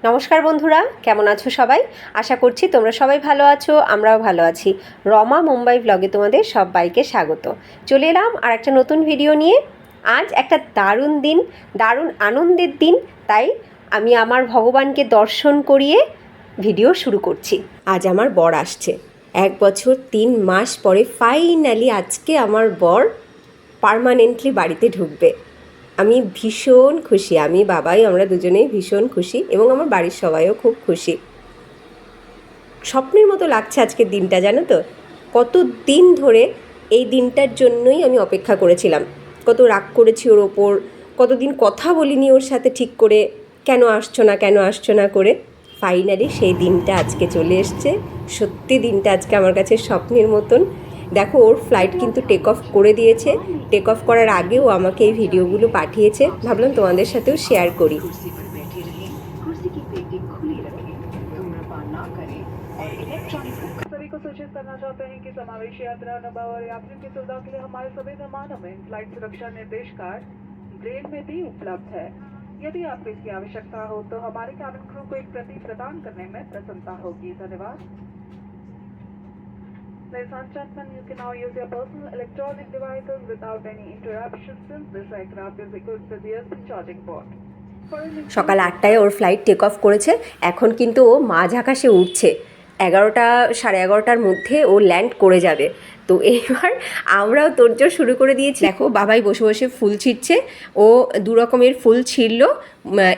নমস্কার বন্ধুরা, কেমন আছো সবাই? আশা করছি তোমরা সবাই ভালো আছো, আমরাও ভালো আছি। রমা মুম্বাই ব্লগে তোমাদের সবাইকে স্বাগত। চলে এলাম আর একটা নতুন ভিডিও নিয়ে। আজ একটা দারুণ দিন, দারুণ আনন্দের দিন, তাই আমি আমার ভগবানকে দর্শন করিয়ে ভিডিও শুরু করছি। আজ আমার বর আসছে। 1 বছর 3 মাস পরে ফাইনালি আজকে আমার বর পার্মানেন্টলি বাড়িতে ঢুকবে। আমি ভীষণ খুশি, আমি বাবাই আমরা দুজনেই ভীষণ খুশি এবং আমার বাড়ির সবাইও খুব খুশি। স্বপ্নের মতো লাগছে আজকের দিনটা, জানো তো? কত দিন ধরে এই দিনটার জন্যই আমি অপেক্ষা করেছিলাম। কত রাগ করেছি ওর ওপর, কতদিন কথা বলিনি ওর সাথে ঠিক করে, কেন আসছো না কেন আসছো না করে। ফাইনালি সেই দিনটা আজকে চলে এসছে। সত্যি দিনটা আজকে আমার কাছে স্বপ্নের মতন। দেখো, ওর ফ্লাইট কিন্তু টেক অফ করে দিয়েছে। টেক অফ করার আগেও আমাকে এই ভিডিওগুলো পাঠিয়েছে, ভাবলাম তোমাদের সাথেও শেয়ার করি। सभी को सूचित करना चाहते हैं कि समावेशी यात्रा अनुभव और यात्रियों की सुविधा के लिए हमारे सभी विमानों में फ्लाइट सुरक्षा निर्देश कार्ड ब्रेल में भी उपलब्ध है। यदि आपको इसकी आवश्यकता हो तो हमारे कैबिन क्रू को एक प्रति प्रदान करने में प्रसन्नता होगी। धन्यवाद। Ladies and gentlemen, you can now use your personal electronic devices without any interruption since this aircraft is equipped with USB charging port. সকাল 8টায় ওর ফ্লাইট টেক অফ করেছে। এখন কিন্তু ও মাঝ আকাশে উঠছে। 11টা সাড়ে 11টার মধ্যে ও ল্যান্ড করে যাবে। তো এইবার আমরাও তোড়জোড় শুরু করে দিয়েছি। দেখো, বাবাই বসে বসে ফুল ছিঁড়ছে। ও 2 রকমের ফুল ছিঁড়লো।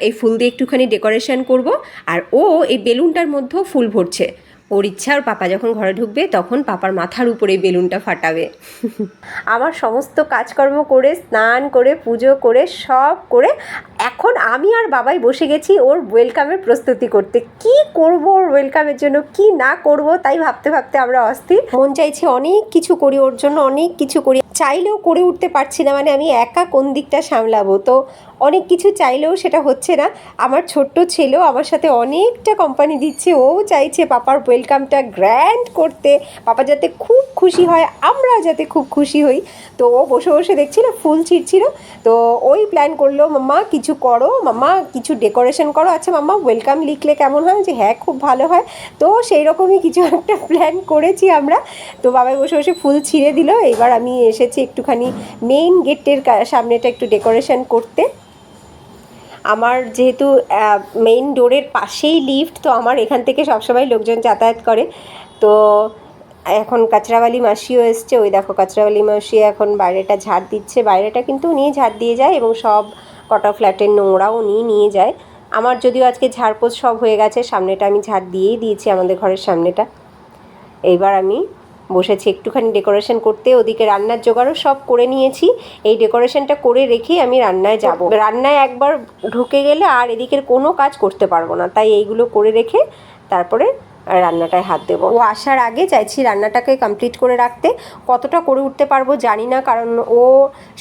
এই ফুল দিয়ে একটুখানি ডেকোরেশন করব, আর ও এই বেলুনটার মধ্যেও ফুল ভরছে। ওর ইচ্ছা ওর পাপা যখন ঘরে ঢুকবে তখন পাপার মাথার উপরে বেলুনটা ফাটাবে। আমার সমস্ত কাজকর্ম করে, স্নান করে, পুজো করে, সব করে এখন আমি আর বাবাই বসে গেছি ওর ওয়েলকামের প্রস্তুতি করতে। কি করব ওর ওয়েলকামের জন্য, কি না করব, তাই ভাবতে ভাবতে আমরা অস্থির। মন চাইছে অনেক কিছু করি ওর জন্য, অনেক কিছু করি, চাইলেও করে উঠতে পারছি না। মানে আমি একা কোন দিকটা সামলাবো? তো অনেক কিছু চাইলেও সেটা হচ্ছে না। আমার ছোট্ট ছেলেও আমার সাথে অনেকটা কোম্পানি দিচ্ছে। ও চাইছে পাপার ওয়েলকামটা গ্র্যান্ড করতে, পাপা যাতে খুব খুশি হয়, আমরা যাতে খুব খুশি হই। তো ও বসে বসে দেখছিল ফুল ছিঁড়ছিল। তো ওই প্ল্যান করলো, মাম্মা কিছু করো, মাম্মা কিছু ডেকোরেশন করো। আচ্ছা মাম্মা, ওয়েলকাম লিখলে কেমন হয়? যে হ্যাঁ, খুব ভালো হয়। তো সেই রকমই কিছু একটা প্ল্যান করেছি আমরা। তো বাবাই বসে বসে ফুল ছিঁড়ে দিল। এবার আমি এসেছি একটুখানি মেইন গেটের সামনেটা একটু ডেকোরেশন করতে। আমার যেহেতু মেইন ডোরের পাশেই লিফট, তো আমার এখান থেকে সবসময় লোকজন যাতায়াত করে। তো এখন কাচরাওয়ালি মাসিও এসছে। ওই দেখো, কাচরাওয়ালি মাসি এখন বাইরেটা ঝাড় দিচ্ছে। বাইরেটা কিন্তু উনিই ঝাড় দিয়ে যায় এবং সব কটা ফ্ল্যাটের নোংরাও উনিই নিয়ে যায়। আমার যদিও আজকে ঝাড়পোছ সব হয়ে গেছে, সামনেটা আমি ঝাড় দিয়েই দিয়েছি, আমাদের ঘরের সামনেটা। এইবার আমি বসেছি একটুখানি ডেকোরেশন করতে। ওদিকে রান্নার জোগাড়ও সব করে নিয়েছি। এই ডেকোরেশনটা করে রেখেই আমি রান্নায় যাব। রান্নায় একবার ঢুকে গেলে আর এদিকের কোনো কাজ করতে পারবো না, তাই এইগুলো করে রেখে তারপরে রান্নাটায় হাত দেবো। ও আসার আগে চাইছি রান্নাটাকে কমপ্লিট করে রাখতে। কতটা করে উঠতে পারবো জানি না, কারণ ও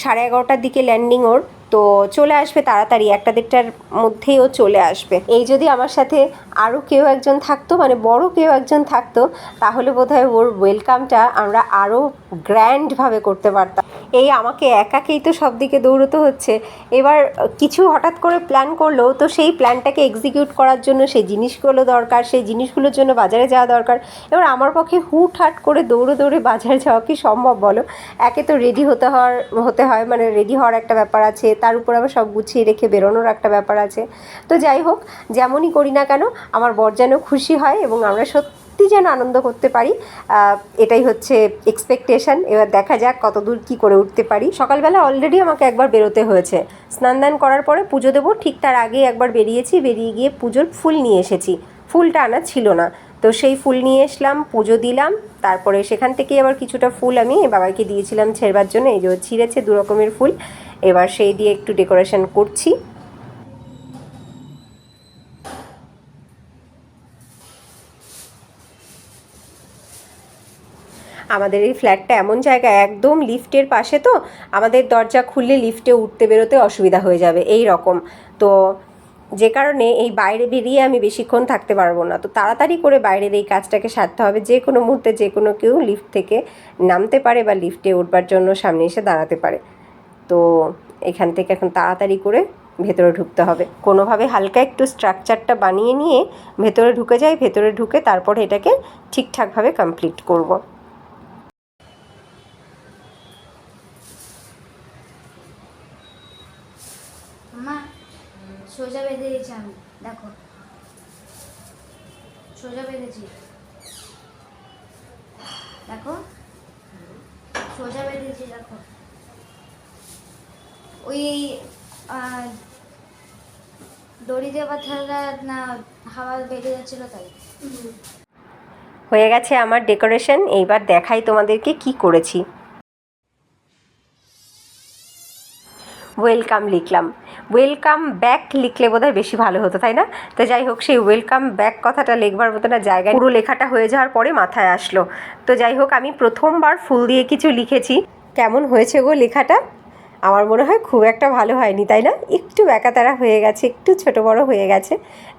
11:30টার দিকে ল্যান্ডিং ওর। তো চলে আসবে তাড়াতাড়ি, 1-1:30টার মধ্যেই ও চলে আসবে। এই যদি আমার সাথে আরও কেউ একজন থাকতো, মানে বড় কেউ একজন থাকতো, তাহলে বোধহয় ওর ওয়েলকামটা আমরা আরও গ্র্যান্ডভাবে করতে পারতাম। এই আমাকে একাকেই তো সব দিকে দৌড়তে হচ্ছে। এবার কিছু হঠাৎ করে প্ল্যান করলো, তো সেই প্ল্যানটাকে এক্সিকিউট করার জন্য সেই জিনিসগুলো দরকার, সেই জিনিসগুলোর জন্য বাজারে যাওয়া দরকার। এবার আমার পক্ষে হুটহাট করে দৌড়ে দৌড়ে বাজারে যাওয়া কি সম্ভব বলো? একে তো রেডি হতে হয়, মানে রেডি হওয়ার একটা ব্যাপার আছে, তার উপর আবার সব গুছিয়ে রেখে বেরোনোর একটা ব্যাপার আছে। তো যাই হোক, যেমনই করি না কেন আমার বর যেন খুশি হয় এবং আমরা সত্যি যেন আনন্দ করতে পারি, এটাই হচ্ছে এক্সপেকটেশন। এবার দেখা যাক কতদূর কী করে উঠতে পারি। সকালবেলা অলরেডি আমাকে একবার বেরোতে হয়েছে। স্নান দান করার পরে পুজো দেবো, ঠিক তার আগে একবার বেরিয়েছি। বেরিয়ে গিয়ে পুজোর ফুল নিয়ে এসেছি। ফুলটা আনা ছিল না, তো সেই ফুল নিয়ে এসলাম, পুজো দিলাম। তারপরে সেখান থেকেই আবার কিছুটা ফুল আমি বাবাইকে দিয়েছিলাম ছেড়বার জন্য। এই যে ছিঁড়েছে 2 রকমের ফুল। এবার সেই দিয়ে একটু ডেকোরেশন করছি। আমাদের এই ফ্ল্যাটটা এমন জায়গায়, একদম লিফটের পাশে, তো আমাদের দরজা খুললে লিফটে উঠতে বেরোতে অসুবিধা হয়ে যাবে এই রকম। তো যে কারণে এই বাইরে বেরিয়ে আমি বেশিক্ষণ থাকতে পারবো না। তো তাড়াতাড়ি করে বাইরের এই কাজটাকে সারতে হবে। যে কোনো মুহূর্তে যে কোনো কেউ লিফট থেকে নামতে পারে বা লিফটে উঠবার জন্য সামনে এসে দাঁড়াতে পারে। তো এখান থেকে এখন তাড়াতাড়ি করে ভেতরে ঢুকতে হবে। কোনোভাবে হালকা একটু স্ট্রাকচারটা বানিয়ে নিয়ে ভেতরে ঢুকে যাই, ভেতরে ঢুকে তারপরে এটাকে ঠিকঠাকভাবে কমপ্লিট করব। মা সোজা বেঁধে দিয়েছি আমি, দেখো সোজা বেঁধেছি, দেখো সোজা বেঁধেছি, দেখো ওই দড়ি দিয়ে বাঁধাটা না হাওয়া বেরিয়ে যাচ্ছিল তাই। হয়ে গেছে আমার ডেকোরেশন। এইবার দেখাই তোমাদেরকে কি করেছি। ওয়েলকাম লিখলাম, ওয়েলকাম ব্যাক লিখলে বোধহয় বেশি ভালো হতো, তাই না? তো যাই হোক, সেই ওয়েলকাম ব্যাক কথাটা লিখবার মতো না জায়গায় পুরো লেখাটা হয়ে যাওয়ার পরে মাথায় আসলো। তো যাই হোক, আমি প্রথমবার ফুল দিয়ে কিছু লিখেছি। কেমন হয়েছে গো লেখাটা? আমার মনে হয় খুব একটা ভালো হয়নি, তাই না? একটু ব্যাকাতারা হয়ে গেছে, একটু ছোটো বড়ো হয়ে গেছে।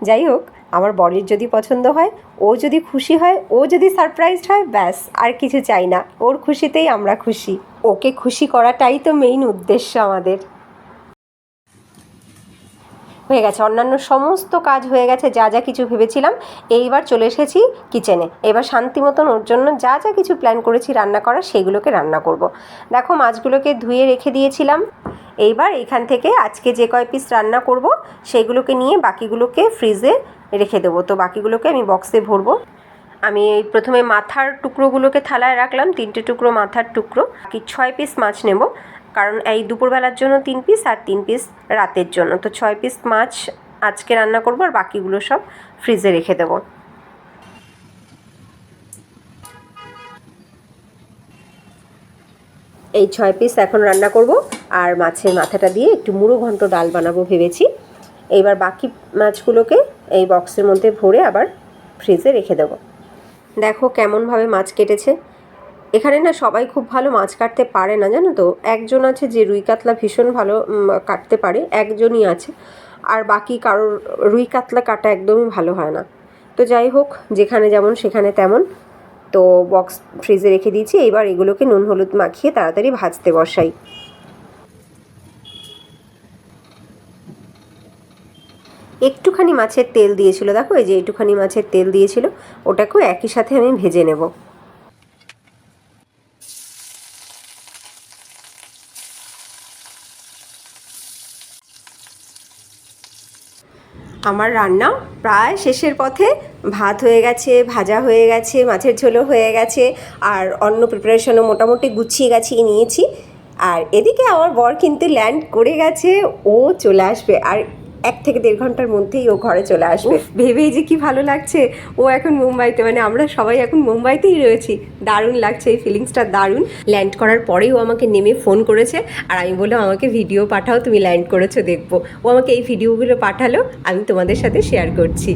যাই হোক, আমার বরের যদি পছন্দ হয়, ও যদি খুশি হয়, ও যদি সারপ্রাইজড হয়, ব্যাস আর কিছু চাই না। ওর খুশিতেই আমরা খুশি। ওকে খুশি করাটাই তো মেইন উদ্দেশ্য আমাদের। হয়ে গেছে, অন্যান্য সমস্ত কাজ হয়ে গেছে, যা যা কিছু ভেবেছিলাম। এইবার চলে এসেছি কিচেনে। এবার শান্তি মতন ওর জন্য যা যা কিছু প্ল্যান করেছি রান্না করার, সেগুলোকে রান্না করব। দেখো, মাছগুলোকে ধুয়ে রেখে দিয়েছিলাম। এইবার এখান থেকে আজকে যে কয় পিস রান্না করব সেইগুলোকে নিয়ে বাকিগুলোকে ফ্রিজে রেখে দেবো। তো বাকিগুলোকে আমি বক্সে ভরবো। আমি প্রথমে মাথার টুকরোগুলোকে থালায় রাখলাম, 3টে টুকরো মাথার টুকরো। বাকি 6 পিস মাছ নেব, কারণ এই দুপুরবেলার জন্য 3 পিস আর 3 পিস রাতের জন্য। তো 6 পিস মাছ আজকে রান্না করব, আর বাকিগুলো সব ফ্রিজে রেখে দেবো। এই 6 পিস এখন রান্না করব, আর মাছের মাথাটা দিয়ে একটু মুড়ো ঘন্ট ডাল বানাবো ভেবেছি। এইবার বাকি মাছগুলোকে এই বক্সের মধ্যে ভরে আবার ফ্রিজে রেখে দেবো। দেখো কেমনভাবে মাছ কেটেছে। এখানে না সবাই খুব ভালো মাছ কাটতে পারে না, জানো তো। একজন আছে যে রুই কাতলা ভীষণ ভালো কাটতে পারে, একজনই আছে। আর বাকি কারোর রুই কাতলা কাটা একদমই ভালো হয় না। তো যাই হোক, যেখানে যেমন সেখানে তেমন। তো বক্স ফ্রিজে রেখে দিয়েছি। এইবার এগুলোকে নুন হলুদ মাখিয়ে তাড়াতাড়ি ভাজতে বসাই। একটুখানি মাছের তেল দিয়েছিল, দেখো এই যে একটুখানি মাছের তেল দিয়েছিল, ওটাকেও একই সাথে আমি ভেজে নেব। আমার রান্না প্রায় শেষের পথে। ভাত হয়ে গেছে, ভাজা হয়ে গেছে, মাছের ঝোলও হয়ে গেছে, আর অন্য প্রিপারেশনও মোটামুটি গুছিয়ে গাছিয়ে নিয়েছি। আর এদিকে আমার বর কিন্তু ল্যান্ড করে গেছে, ও চলে আসবে আর 1 থেকে 1.5 ঘন্টার মধ্যেই ও ঘরে চলে আসবে। ভেবেই যে কি ভালো লাগছে। ও এখন মুম্বাইতে, মানে আমরা সবাই এখন মুম্বাইতেই রয়েছি। দারুণ লাগছে, এই ফিলিংসটা দারুণ। ল্যান্ড করার পরেই ও আমাকে নেমে ফোন করেছে, আর আমি বললাম আমাকে ভিডিও পাঠাও, তুমি ল্যান্ড করেছো দেখবো। ও আমাকে এই ভিডিওগুলো পাঠালো, আমি তোমাদের সাথে শেয়ার করছি।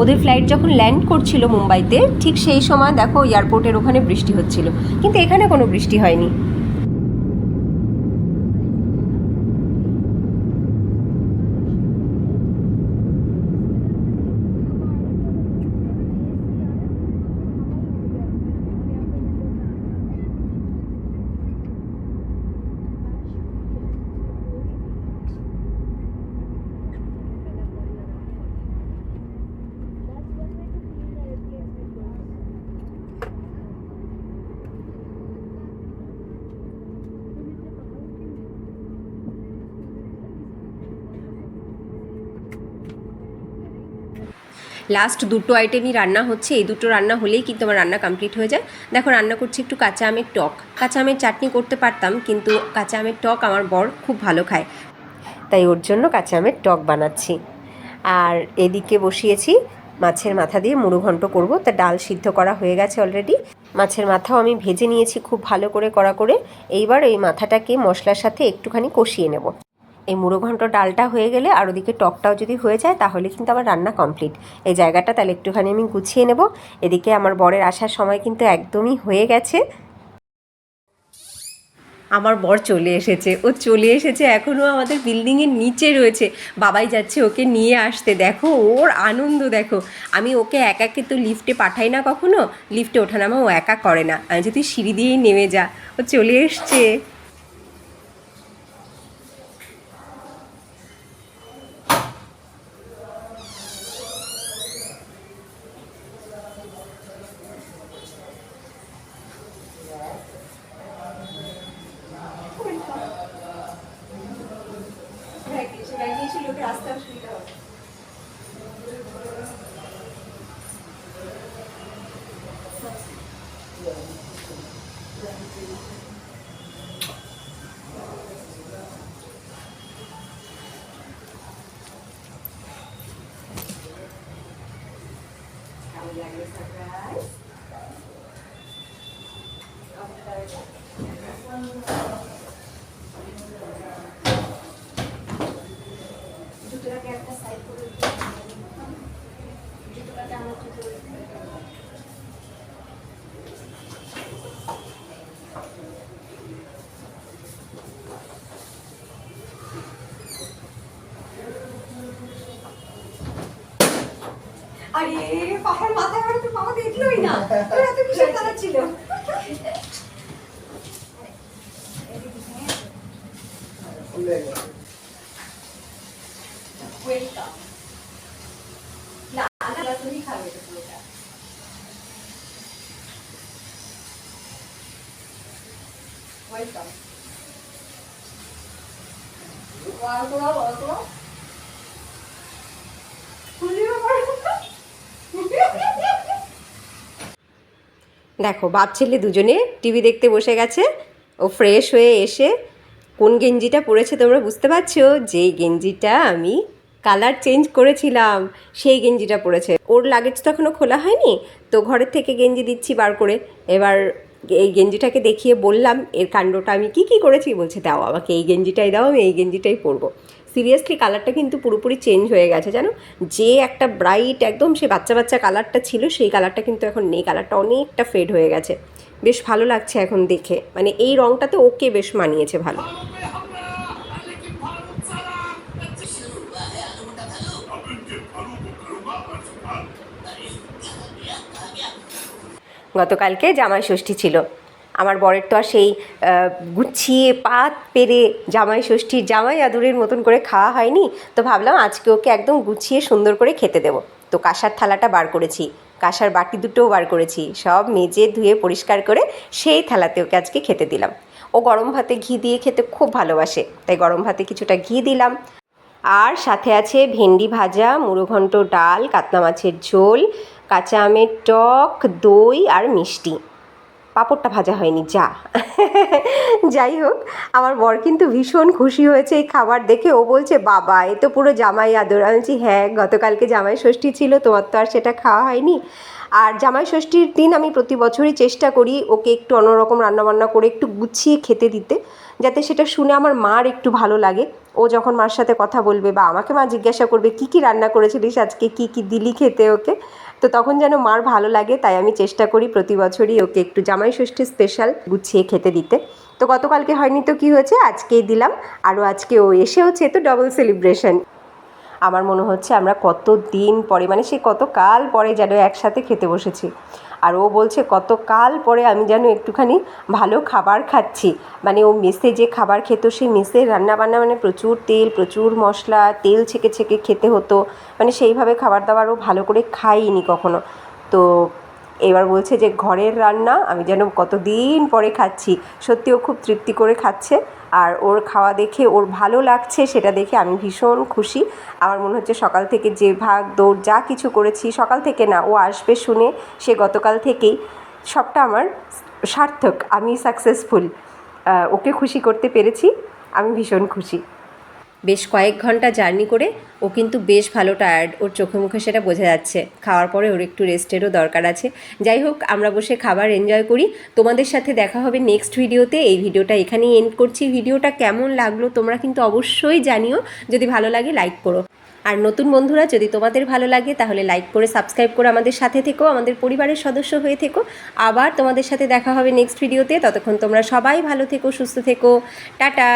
ওদের ফ্লাইট যখন ল্যান্ড করছিল মুম্বাইতে, ঠিক সেই সময় দেখো এয়ারপোর্টের ওখানে বৃষ্টি হচ্ছিল, কিন্তু এখানে কোনো বৃষ্টি হয়নি। লাস্ট দুটো আইটেমই রান্না হচ্ছে, এই দুটো রান্না হলেই কিন্তু আমার রান্না কমপ্লিট হয়ে যায়। দেখো রান্না করছি একটু কাঁচা আমের টক। কাঁচা আমের চাটনি করতে পারতাম, কিন্তু কাঁচা আমের টক আমার বর খুব ভালো খায়। তাই ওর জন্য কাঁচা আমের টক বানাচ্ছি। আর এদিকে বসিয়েছি মাছের মাথা দিয়ে মুড়ো ঘন্ট করব। তা ডাল সিদ্ধ করা হয়ে গেছে অলরেডি। মাছের মাথাও আমি ভেজে নিয়েছি খুব ভালো করে কড়া করে। এইবার এই মাথাটাকে মশলার সাথে একটুখানি কষিয়ে নেব। এই মুড়ো ঘন্ট ডালটা হয়ে গেলে আর ওদিকে টকটাও যদি হয়ে যায় তাহলে কিন্তু আমার রান্না কমপ্লিট। এই জায়গাটা তাহলে একটুখানি আমি গুছিয়ে নেব। এদিকে আমার বরের আসার সময় কিন্তু একদমই হয়ে গেছে। আমার বর চলে এসেছে, ও চলে এসেছে, এখনও আমাদের বিল্ডিংয়ের নিচে রয়েছে। বাবাই যাচ্ছে ওকে নিয়ে আসতে। দেখো ওর আনন্দ দেখো। আমি ওকে একাকে তো লিফটে পাঠাই না কখনো, লিফটে ওঠানামা ও একা করে না। আমি যদি সিঁড়ি দিয়েই নেমে যা, ও চলে এসছে। আরে পাহাড় মাথায় করে তো বাবা দেখলোই না, তোর এত কিসের তারা ছিল। ওয়েলকাম। না না তুমি খাবে তো পুরোটা। ওয়েলকাম। দেখো বাপ ছেলে দুজনে টিভি দেখতে বসে গেছে। ও ফ্রেশ হয়ে এসে কোন গেঞ্জিটা পরেছে তোমরা বুঝতে পারছো? যেই গেঞ্জিটা আমি কালার চেঞ্জ করেছিলাম সেই গেঞ্জিটা পরেছে। ওর লাগেজ তো এখনও খোলা হয়নি, তো ঘরের থেকে গেঞ্জি দিচ্ছি বার করে। এবার এই গেঞ্জিটাকে দেখিয়ে বললাম এর কাণ্ডটা আমি কি করেছি। বলছে দাও আমাকে এই গেঞ্জিটাই দাও, আমি এই গেঞ্জিটাই পরবো। সিরিয়াসলি কালারটা কিন্তু পুরোপুরি চেঞ্জ হয়ে গেছে জানো। যে একটা ব্রাইট একদম সে বাচ্চা বাচ্চা কালারটা ছিল সেই কালারটা কিন্তু এখন নেই। কালারটা অনেকটা ফেড হয়ে গেছে। বেশ ভালো লাগছে এখন দেখে, মানে এই রঙটাতে ওকে বেশ মানিয়েছে ভালো। গতকালকে জামাই ষষ্ঠী ছিল। আমার বরের তো আর সেই গুছিয়ে পাত পেরে জামাই ষষ্ঠীর জামাই আদরের মতন করে খাওয়া হয়নি, তো ভাবলাম আজকে ওকে একদম গুছিয়ে সুন্দর করে খেতে দেবো। তো কাঁসার থালাটা বার করেছি, কাঁসার বাটি দুটোও বার করেছি, সব মেজে ধুয়ে পরিষ্কার করে সেই থালাতে ওকে আজকে খেতে দিলাম। ও গরম ভাতে ঘি দিয়ে খেতে খুব ভালোবাসে, তাই গরম ভাতে কিছুটা ঘি দিলাম। আর সাথে আছে ভেন্ডি ভাজা, মুড়ো ঘন্ট ডাল, কাতলা মাছের ঝোল, কাঁচা আমের টক, দই আর মিষ্টি। পাঁপড়টা ভাজা হয়নি যা। যাই হোক, আমার বর কিন্তু ভীষণ খুশি হয়েছে এই খাবার দেখে। ও বলছে বাবা এ তো পুরো জামাই আদর। আমি বলছি হ্যাঁ, গতকালকে জামাই ষষ্ঠী ছিল, তোমার তো আর সেটা খাওয়া হয়নি। আর জামাই ষষ্ঠীর দিন আমি প্রতি বছরই চেষ্টা করি ওকে একটু অন্যরকম রান্নাবান্না করে একটু গুছিয়ে খেতে দিতে, যাতে সেটা শুনে আমার মার একটু ভালো লাগে। ও যখন মার সাথে কথা বলবে বা আমাকে মা জিজ্ঞাসা করবে কী রান্না করেছিলিস আজকে, কী দিলি খেতে ওকে, তো তখন যেন মার ভালো লাগে। তাই আমি চেষ্টা করি প্রতি বছরই ওকে একটু জামাই ষষ্ঠী স্পেশাল গুছিয়ে খেতে দিতে। তো গতকালকে হয়নি তো কী হয়েছে, আজকেই দিলাম। আরও আজকে ও এসেওছে, তো ডবল সেলিব্রেশন। আমার মনে হচ্ছে আমরা কত দিন পরে, মানে সে কত কাল পরে যেন একসাথে খেতে বসেছি। আর ও বলছে কত কাল পরে আমি যেন একটুখানি ভালো খাবার খাচ্ছি। মানে ও মেসে যে খাবার খেত, সেই মেসের রান্নাবান্না মানে প্রচুর তেল, প্রচুর মশলা, তেল ছেঁকে ছেঁকে খেতে হতো। মানে সেইভাবে খাবার দাবার ও ভালো করে খাইনি কখনো। তো এবার বলছে যে ঘরের রান্না আমি যেন কতদিন পরে খাচ্ছি। সত্যি ও খুব তৃপ্তি করে খাচ্ছে। আর ওর খাওয়া দেখে ওর ভালো লাগছে, সেটা দেখে আমি ভীষণ খুশি। আমার মনে হচ্ছে সকাল থেকে যে ভাগ দৌড় যা কিছু করেছি, সকাল থেকে না, ও আসবে শুনে সে গতকাল থেকেই, সবটা আমার সার্থক, আমি সাকসেসফুল। ওকে খুশি করতে পেরেছি, আমি ভীষণ খুশি। বেশ কয়েক ঘন্টা জার্নি করে ও কিন্তু বেশ ভালো টায়ার্ড, ওর চোখে মুখে সেটা বোঝা যাচ্ছে। খাওয়ার পরে ওর একটু রেস্টেরও দরকার আছে। যাই হোক, আমরা বসে খাবার এনজয় করি। তোমাদের সাথে দেখা হবে নেক্সট ভিডিওতে। এই ভিডিওটা এখানেই এন্ড করছি। ভিডিওটা কেমন লাগলো তোমরা কিন্তু অবশ্যই জানিও। যদি ভালো লাগে লাইক করো, আর নতুন বন্ধুরা যদি তোমাদের ভালো লাগে তাহলে লাইক করে সাবস্ক্রাইব করে আমাদের সাথে থেকো, আমাদের পরিবারের সদস্য হয়ে থেকো। আবার তোমাদের সাথে দেখা হবে নেক্সট ভিডিওতে। ততক্ষণ তোমরা সবাই ভালো থেকো, সুস্থ থেকো। টাটা।